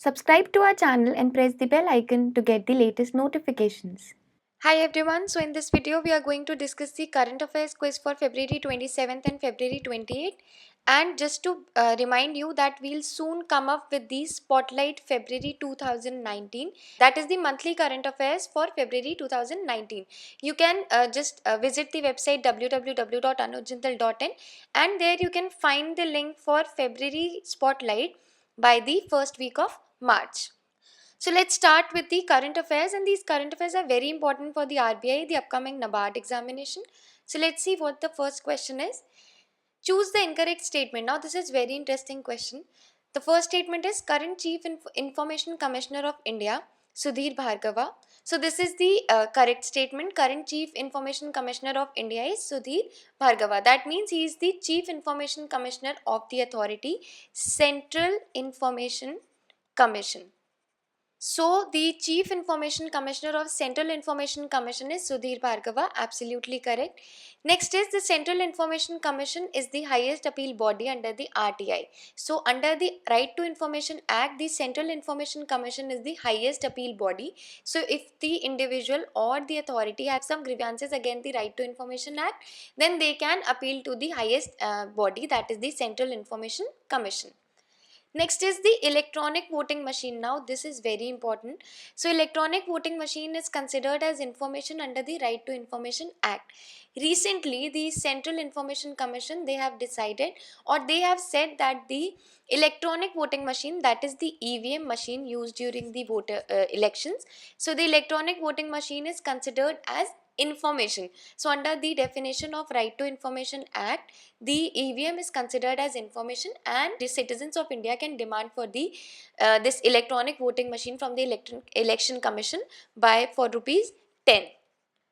Subscribe to our channel and press the bell icon to get the latest notifications. Hi everyone, so in this video we are going to discuss the current affairs quiz for February 27th and February 28th, and just to remind you that we'll soon come up with the Spotlight February 2019, that is the monthly current affairs for February 2019. You can just visit the website www.anujjindal.in and there you can find the link for February Spotlight by the first week of March. So let's start with the current affairs, and these current affairs are very important for the RBI, the upcoming NABARD examination. So let's see what the first question is. Choose the incorrect statement. Now this is very interesting question. The first statement is current Chief Information Commissioner of India, Sudhir Bhargava. So this is the correct statement. Current Chief Information Commissioner of India is Sudhir Bhargava. That means he is the Chief Information Commissioner of the authority, Central Information Commission. So the Chief Information Commissioner of Central Information Commission is Sudhir Bhargava, absolutely correct. Next is the Central Information Commission is the highest appeal body under the RTI. So under the Right to Information Act, the Central Information Commission is the highest appeal body. So if the individual or the authority have some grievances against the Right to Information Act, then they can appeal to the highest body, that is the Central Information Commission. Next is the electronic voting machine. Now this is very important. So electronic voting machine is considered as information under the Right to Information Act. Recently the Central Information Commission, they have decided, or they have said that the electronic voting machine, that is the EVM machine used during the voter elections. So the electronic voting machine is considered as information. So under the definition of Right to Information Act, the EVM is considered as information, and the citizens of India can demand for the this electronic voting machine from the election commission by for rupees 10.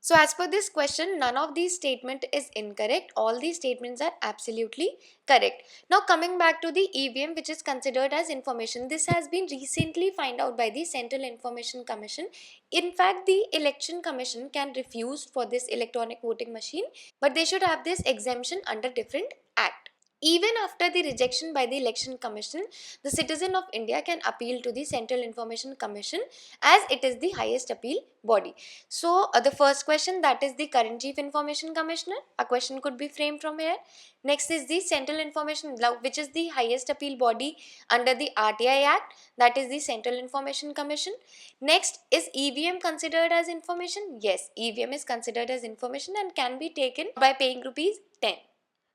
So as per this question, none of these statement is incorrect. All these statements are absolutely correct. Now coming back to the EVM, which is considered as information, this has been recently found out by the Central Information Commission. In fact, the Election Commission can refuse for this electronic voting machine, but they should have this exemption under different act. Even after the rejection by the Election Commission, the citizen of India can appeal to the Central Information Commission as it is the highest appeal body. So the first question, that is the current Chief Information Commissioner. A question could be framed from here. Next is the Central Information, which is the highest appeal body under the RTI Act, that is the Central Information Commission. Next, is EVM considered as information? Yes, EVM is considered as information and can be taken by paying rupees 10.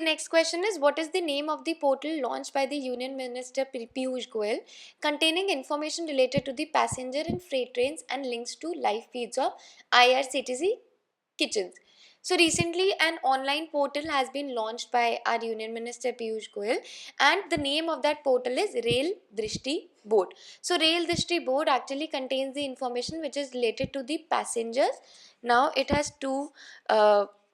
Next question is, what is the name of the portal launched by the Union Minister Piyush Goyal containing information related to the passenger and freight trains and links to live feeds of IRCTC kitchens? So recently an online portal has been launched by our Union Minister Piyush Goyal, and the name of that portal is Rail Drishti Board. So Rail Drishti Board actually contains the information which is related to the passengers. Now it has two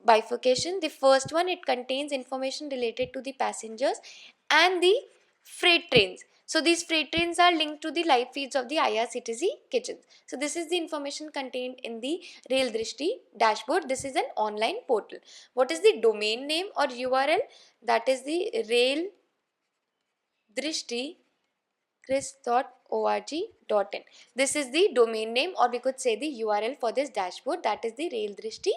bifurcation. The first one, it contains information related to the passengers and the freight trains. So these freight trains are linked to the live feeds of the IRCTC kitchens. So this is the information contained in the Rail Drishti dashboard. This is an online portal. What is the domain name or URL? That is the Rail Drishti chris.org.in. This is the domain name, or we could say the URL for this dashboard, that is the Rail Drishti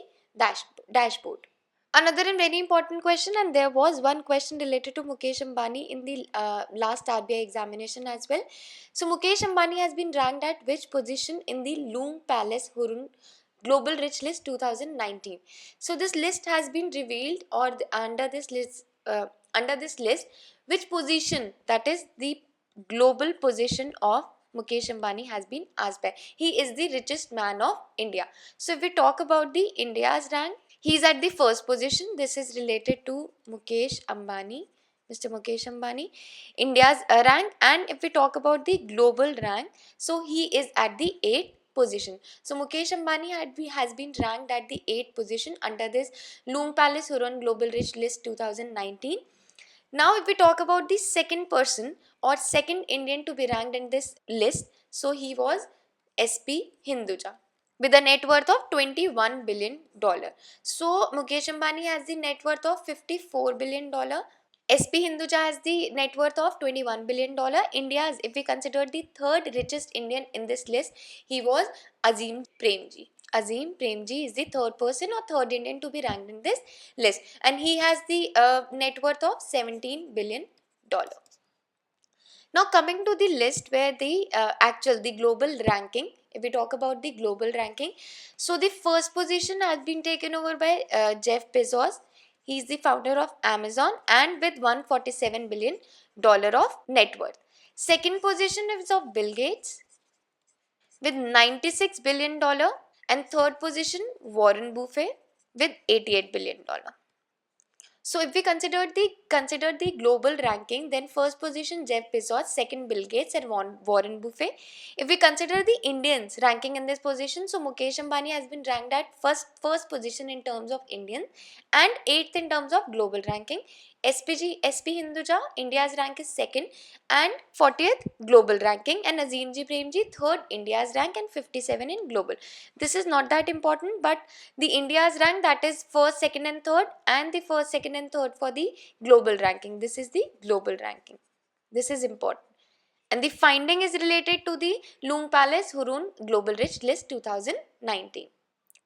dashboard. Another and very important question, and there was one question related to Mukesh Ambani in the last RBI examination as well. So Mukesh Ambani has been ranked at which position in the Loom Palace Hurun Global Rich List 2019? So this list has been revealed, or under this list, which position, that is the global position of Mukesh Ambani, has been asked by. He is the richest man of India. So if we talk about the India's rank, he is at the first position. This is related to Mukesh Ambani, Mr. Mukesh Ambani, India's rank. And if we talk about the global rank, so he is at the 8th position. So Mukesh Ambani has been ranked at the 8th position under this Loom Palace Hurun Global Rich List 2019. Now if we talk about the second person or second Indian to be ranked in this list, so he was SP Hinduja with a net worth of $21 billion. So Mukesh Ambani has the net worth of $54 billion. SP Hinduja has the net worth of $21 billion. India's, if we consider the third richest Indian in this list, he was Azim Premji. Azim Premji is the third person or third Indian to be ranked in this list, and he has the net worth of $17 billion. Now coming to the list where the global ranking, if we talk about the global ranking, so the first position has been taken over by Jeff Bezos. He is the founder of Amazon and with $147 billion of net worth. Second position is of Bill Gates with $96 billion, and third position Warren Buffett with $88 billion. So if we consider the global ranking, then first position Jeff Bezos, second Bill Gates and Warren Buffett. If we consider the Indians ranking in this position, so Mukesh Ambani has been ranked at first position in terms of Indian and 8th in terms of global ranking. SP Hinduja, India's rank is second and 40th global ranking, and Azimji Premji third India's rank and 57 in global. This is not that important, but the India's rank, that is first, second and third, and the first, second and third for the global ranking. This is the global ranking. This is important. And the finding is related to the Loom Palace Hurun Global Rich List 2019.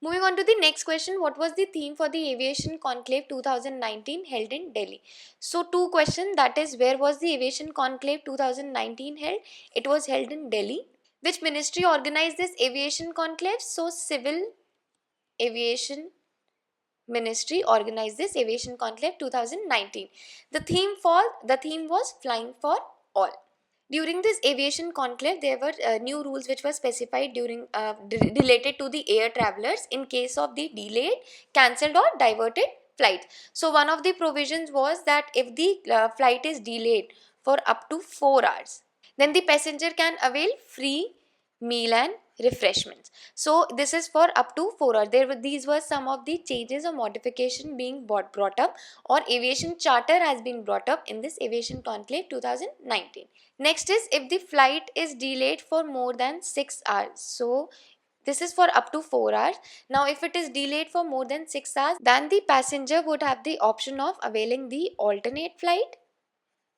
Moving on to the next question, what was the theme for the Aviation Conclave 2019 held in Delhi? So two questions, that is, where was the Aviation Conclave 2019 held? It was held in Delhi. Which ministry organized this Aviation Conclave? So Civil Aviation Ministry organized this Aviation Conclave 2019. The theme was Flying for All. During this aviation conclave, there were new rules which were specified related to the air travelers in case of the delayed, cancelled or diverted flights. So one of the provisions was that if the flight is delayed for up to 4 hours, then the passenger can avail free meal and refreshments. So this is for up to 4 hours. These were some of the changes or modification being brought up, or aviation charter has been brought up in this aviation conclave 2019. Next is if the flight is delayed for more than 6 hours. So this is for up to 4 hours. Now if it is delayed for more than 6 hours, then the passenger would have the option of availing the alternate flight.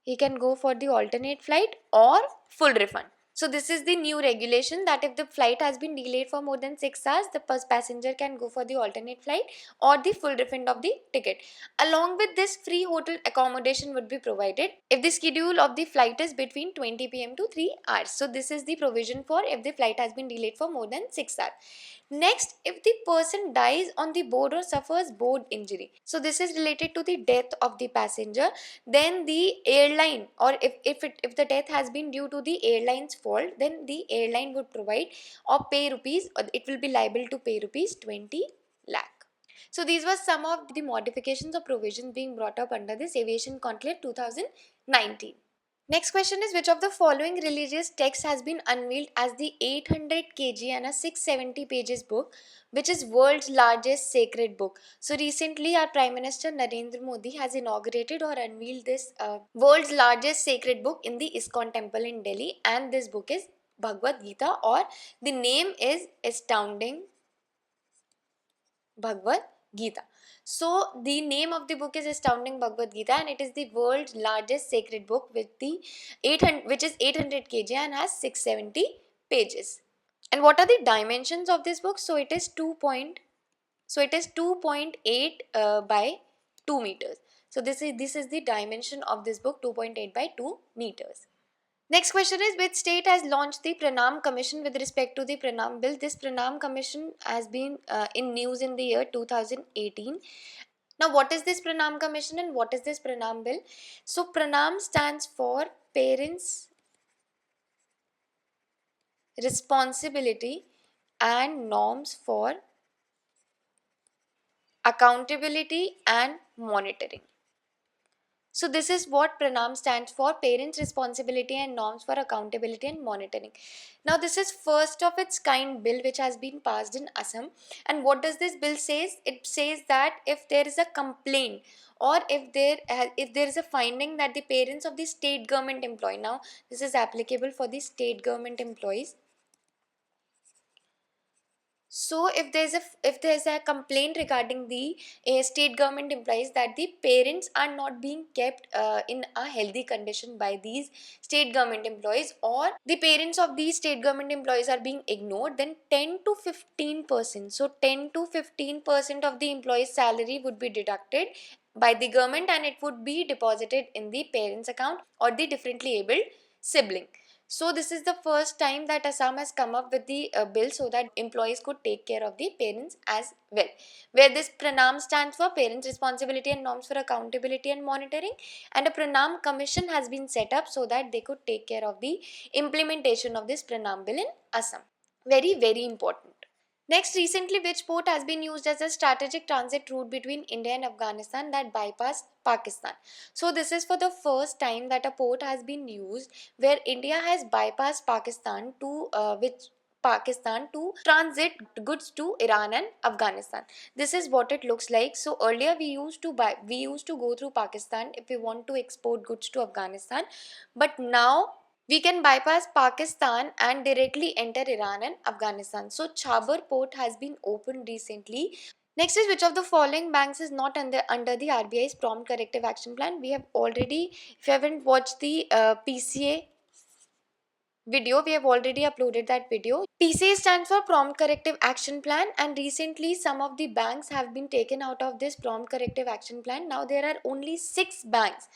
He can go for the alternate flight or full refund. So this is the new regulation, that if the flight has been delayed for more than 6 hours, the passenger can go for the alternate flight or the full refund of the ticket. Along with this, free hotel accommodation would be provided if the schedule of the flight is between 20 pm to 3 hours. So this is the provision for if the flight has been delayed for more than 6 hours. Next, if the person dies on the board or suffers board injury, so this is related to the death of the passenger, then the airline, or if the death has been due to the airline's fault, then the airline would provide or pay rupees, or it will be liable to pay rupees 20 lakh. So these were some of the modifications or provisions being brought up under this Aviation Conclave 2019. Next question is, which of the following religious text has been unveiled as the 800 kg and a 670 pages book, which is world's largest sacred book? So recently our Prime Minister Narendra Modi has inaugurated or unveiled this world's largest sacred book in the ISKCON temple in Delhi, and this book is Bhagavad Gita, or the name is Astounding Bhagavad Gita. So the name of the book is Astounding Bhagavad Gita, and it is the world's largest sacred book with the 800, which is 800 kg and has 670 pages. And what are the dimensions of this book? So it is 2.8 by 2 meters. So this is the dimension of this book, 2.8 by 2 meters. Next question is, which state has launched the PRANAM Commission with respect to the PRANAM Bill? This PRANAM Commission has been in news in the year 2018. Now what is this PRANAM Commission and what is this PRANAM Bill? So PRANAM stands for Parents' Responsibility and Norms for Accountability and Monitoring. So this is what PRANAM stands for, Parents' Responsibility and Norms for Accountability and Monitoring. Now this is first of its kind bill which has been passed in Assam. And what does this bill says? It says that if there is a complaint, or if there is a finding that the parents of the state government employee, now this is applicable for the state government employees. So if there's a complaint regarding the state government employees that the parents are not being kept in a healthy condition by these state government employees, or the parents of these state government employees are being ignored, then 10 to 15%, so 10 to 15% of the employee's salary would be deducted by the government, and it would be deposited in the parents account or the differently abled sibling. So this is the first time that Assam has come up with the bill so that employees could take care of the parents as well. Where this PRANAM stands for Parents Responsibility and Norms for Accountability and Monitoring, and a PRANAM Commission has been set up so that they could take care of the implementation of this PRANAM bill in Assam. Very, very important. Next, recently, which port has been used as a strategic transit route between India and Afghanistan that bypassed Pakistan? So, this is for the first time that a port has been used where India has bypassed Pakistan to transit goods to Iran and Afghanistan. This is what it looks like. So earlier we used to go through Pakistan if we want to export goods to Afghanistan, but now we can bypass Pakistan and directly enter Iran and Afghanistan. So Chabar port has been opened recently. Next is, which of the following banks is not under the RBI's prompt corrective action plan? We have already, if you haven't watched the PCA video, we have already uploaded that video. PCA stands for Prompt Corrective Action Plan, and recently some of the banks have been taken out of this Prompt Corrective Action Plan. Now there are only six banks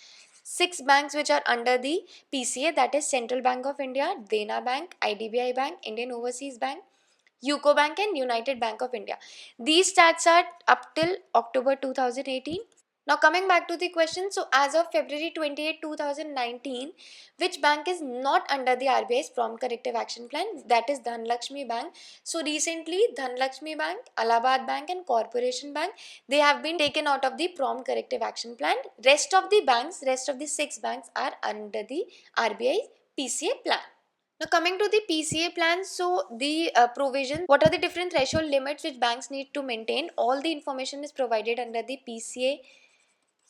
which are under the PCA, that is Central Bank of India, Dena Bank, IDBI Bank, Indian Overseas Bank, UCO Bank and United Bank of India. These stats are up till October 2018. Now coming back to the question, so as of February 28, 2019, which bank is not under the RBI's Prompt Corrective Action Plan? That is Dhanlakshmi Bank. So recently Dhanlakshmi Bank, Allahabad Bank and Corporation Bank, they have been taken out of the Prompt Corrective Action Plan. Rest of the six banks are under the RBI's PCA plan. Now coming to the PCA plan, so the provision, what are the different threshold limits which banks need to maintain? All the information is provided under the PCA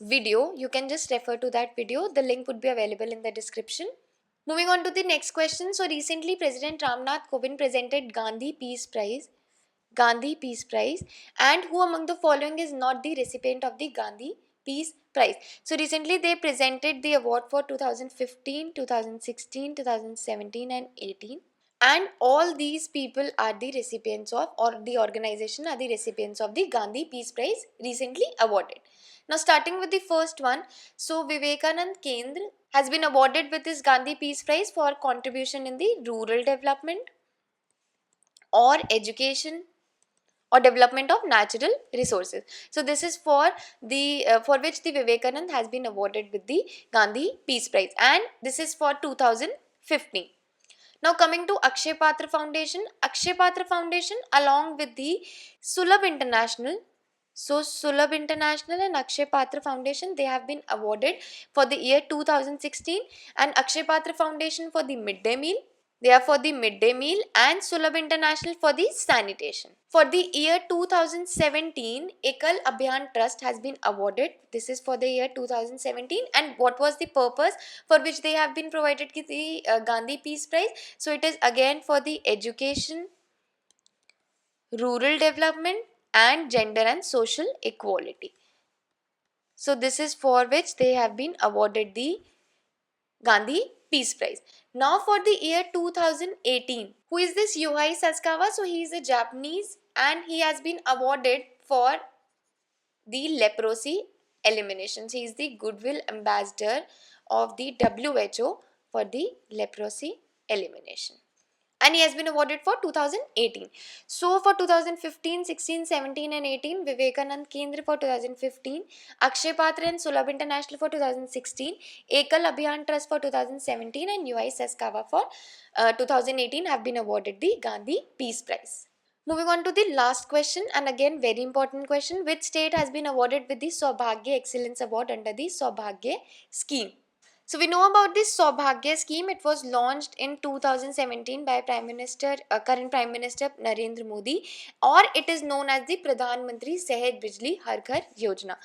video. You can just refer to that video. The link would be available in the description. Moving on to the next question. So recently President Ram Nath Kovind presented Gandhi Peace Prize, and who among the following is not the recipient of the Gandhi Peace Prize? So recently they presented the award for 2015, 2016, 2017 and 18, and all these people are the recipients of, or the organization are the recipients of, the Gandhi Peace Prize recently awarded. Now starting with the first one, so Vivekanand Kendra has been awarded with this Gandhi Peace Prize for contribution in the rural development or education or development of natural resources. So this is for the for which the Vivekanand has been awarded with the Gandhi Peace Prize, and this is for 2015. Now coming to Akshay Patra Foundation, along with the Sulabh International, so Sulabh International and Akshay Patra Foundation, they have been awarded for the year 2016, and Akshay Patra Foundation for the midday meal. They are for the midday meal, and Sulabh International for the sanitation. For the year 2017, Ekal Abhiyan Trust has been awarded. This is for the year 2017. And what was the purpose for which they have been provided the Gandhi Peace Prize? So it is again for the education, rural development and gender and social equality. So this is for which they have been awarded the Gandhi Peace Prize. Now for the year 2018, who is this Yuhei Sasakawa? So he is a Japanese and he has been awarded for the leprosy eliminations. He is the Goodwill Ambassador of the WHO for the leprosy elimination, and he has been awarded for 2018. So for 2015, 16, 17 and 18, Vivekanand Kendra for 2015, Akshay Patra and Sulabh International for 2016, Ekal Abhiyan Trust for 2017 and UI Sasakawa for 2018 have been awarded the Gandhi Peace Prize. Moving on to the last question, and again very important question, which state has been awarded with the Saubhagya Excellence Award under the Saubhagya Scheme? So we know about this Saubhagya Scheme. It was launched in 2017 by current Prime Minister Narendra Modi, or it is known as the Pradhan Mantri Sehaj Bijli Har Ghar Yojana.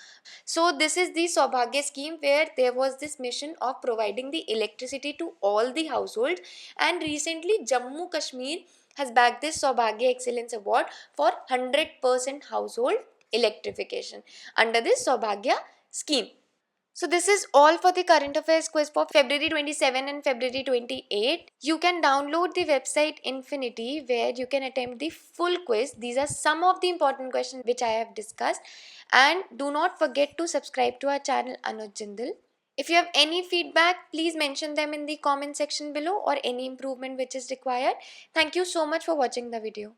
So this is the Saubhagya Scheme where there was this mission of providing the electricity to all the households, and recently Jammu Kashmir has bagged this Saubhagya Excellence Award for 100% household electrification under this Saubhagya Scheme. So this is all for the current affairs quiz for February 27 and February 28. You can download the website Infinity where you can attempt the full quiz. These are some of the important questions which I have discussed. And do not forget to subscribe to our channel Anuj Jindal. If you have any feedback, please mention them in the comment section below or any improvement which is required. Thank you so much for watching the video.